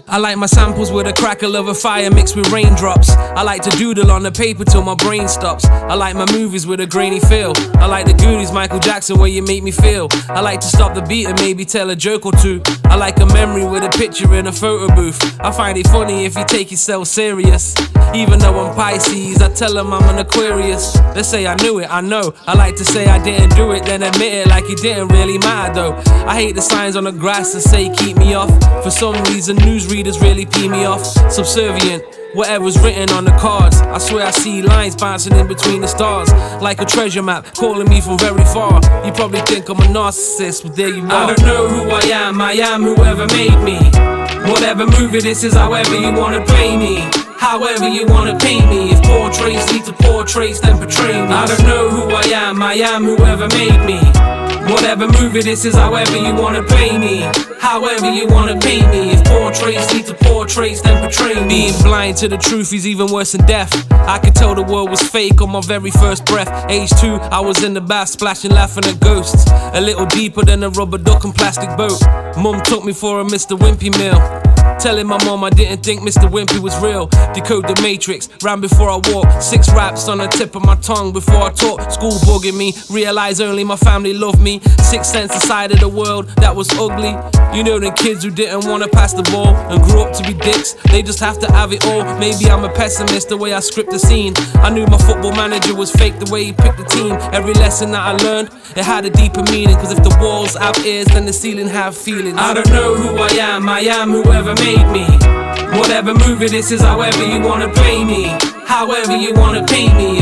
I like my samples with a crackle of a fire mixed with raindrops. I like to doodle on the paper till my brain stops. I like my movies with a grainy feel. I like the Goonies, Michael Jackson, where you make me feel. I like to stop the beat and maybe tell a joke or two. I like a memory with a picture in a photo booth. I find it funny if you take yourself serious. Even though I'm Pisces, I tell them I'm an Aquarius. They say I knew it, I know. I like to say I didn't do it, then admit it like it didn't really matter though. I hate the signs on the grass that say keep me off. For some reason, newsreaders really pee me off. Subservient, whatever's written on the cards. I swear I see lines bouncing in between the stars, like a treasure map calling me from very far. You probably think I'm a narcissist, but there you are. I don't know who I am whoever made me. Whatever movie this is, however you wanna play me, however you wanna paint me. If portraits lead to portraits, then portray me. I don't know who I am whoever made me. Whatever movie this is, however you wanna play me, however you wanna paint me. If portraits lead to portraits, then portray me. Being blind to the truth is even worse than death. I could tell the world was fake on my very first breath. Age 2, I was in the bath, splashing, laughing at ghosts. A little deeper than a rubber duck and plastic boat. Mum took me for a Mr. Wimpy meal, telling my mom I didn't think Mr. Wimpy was real. Decode the matrix, ran before I walked. 6 raps on the tip of my tongue before I talk. School bugging me, realize only my family loved me. 6th sense, a side of the world that was ugly. You know them kids who didn't wanna pass the ball and grew up to be dicks. They just have to have it all. Maybe I'm a pessimist the way I script the scene. I knew my football manager was fake the way he picked the team. Every lesson that I learned, it had a deeper meaning. Cause if the walls have ears, then the ceiling have feelings. I don't know who I am whoever made me. Whatever movie this is, however you wanna play me, however you wanna paint me.